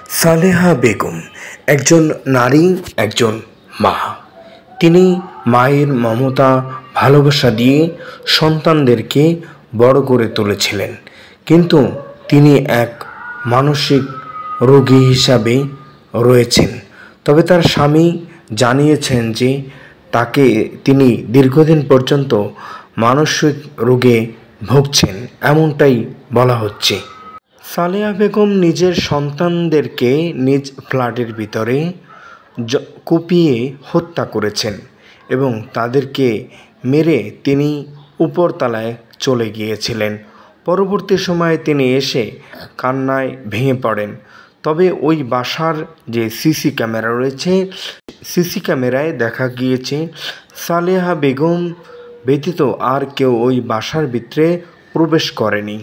সালেহা বেগম একজন নারী, একজন মা। তিনি মায়ের মমতা ভালোবাসা দিয়ে সন্তানদেরকে বড় করে তুলেছিলেন, কিন্তু তিনি এক মানসিক রোগী হিসাবে রয়েছেন। তবে তার স্বামী জানিয়েছেন যে তিনি দীর্ঘদিন পর্যন্ত মানসিক রোগে ভুগছেন, এমনটাই বলা হচ্ছে। সালেহা বেগম নিজের সন্তানদেরকে নিজ ফ্ল্যাটের ভিতরে কুপিয়ে হত্যা করেছেন এবং তাদেরকে মেরে তিনি উপরতলায় চলে গিয়েছিলেন। পরবর্তী সময়ে তিনি এসে কান্নায় ভেঙে পড়েন। তবে ওই বাসার যে সিসি ক্যামেরা রয়েছে, সিসি ক্যামেরায় দেখা গিয়েছে সালেহা বেগম ব্যতীত আর কেউ ওই বাসার ভিতরে প্রবেশ করেনি।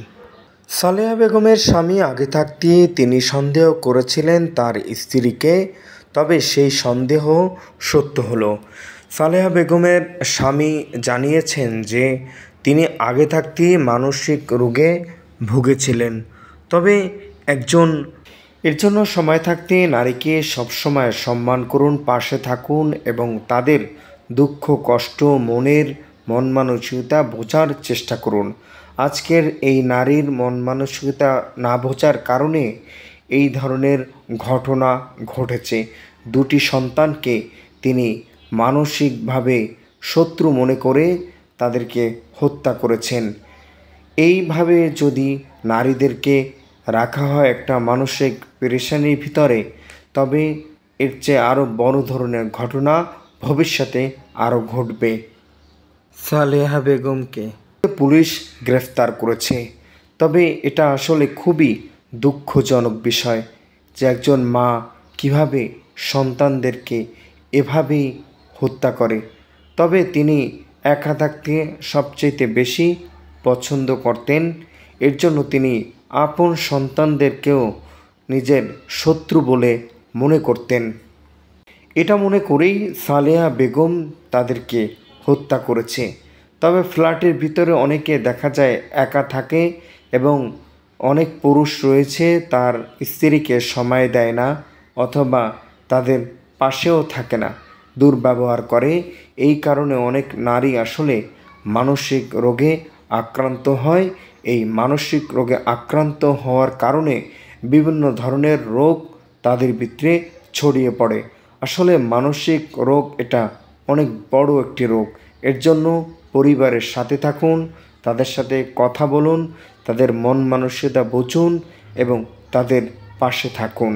সালেহা বেগমের স্বামী আগে থাকতে তিনি সন্দেহ করেছিলেন তার স্ত্রীকে, তবে সেই সন্দেহ সত্য হলো। সালেহা বেগমের স্বামী জানিয়েছেন যে তিনি আগে থাকতে মানসিক রোগে ভুগেছিলেন। তবে এর জন্য সময় থাকতে নারীকে সবসময় সম্মান করুন, পাশে থাকুন এবং তাদের দুঃখ কষ্ট মন মানসিকতা বোঝার চেষ্টা করুন। আজকের এই নারীর মন মানসিকতা না বোঝার কারণে এই ধরনের ঘটনা ঘটেছে। দুটি সন্তানকে তিনি মানসিকভাবে শত্রু মনে করে তাদেরকে হত্যা করেছেন। এইভাবে যদি নারীদেরকে রাখা হয় একটা মানসিক পেরেশানির ভিতরে, তবে এর চেয়ে আরও বড় ধরনের ঘটনা ভবিষ্যতে আরও ঘটবে। সালেহা বেগমকে পুলিশ গ্রেফতার করেছে। তবে এটা আসলে খুবই দুঃখজনক বিষয় যে একজন মা কিভাবে সন্তানদেরকে এভাবেই হত্যা করে। তবে তিনি একা থাকতে সবচেয়ে বেশি পছন্দ করতেন। এর জন্য তিনি আপন সন্তানদেরকেও নিজের শত্রু বলে মনে করতেন। এটা মনে করেই সালেহা বেগম তাদেরকে হত্যা করেছে। তবে ফ্ল্যাটের ভিতরে অনেকে দেখা যায় একা থাকে এবং অনেক পুরুষ রয়েছে তার স্ত্রীকে সময় দেয় না অথবা তাদের পাশেও থাকে না, দুর্ব্যবহার করে। এই কারণে অনেক নারী আসলে মানসিক রোগে আক্রান্ত হয়। এই মানসিক রোগে আক্রান্ত হওয়ার কারণে বিভিন্ন ধরনের রোগ তাদের ভিতরে ছড়িয়ে পড়ে। আসলে মানসিক রোগ এটা অনেক বড় একটি রোগ। এর জন্য পরিবারের সাথে থাকুন, তাদের সাথে কথা বলুন, তাদের মন মানসিকতা বুঝুন এবং তাদের পাশে থাকুন।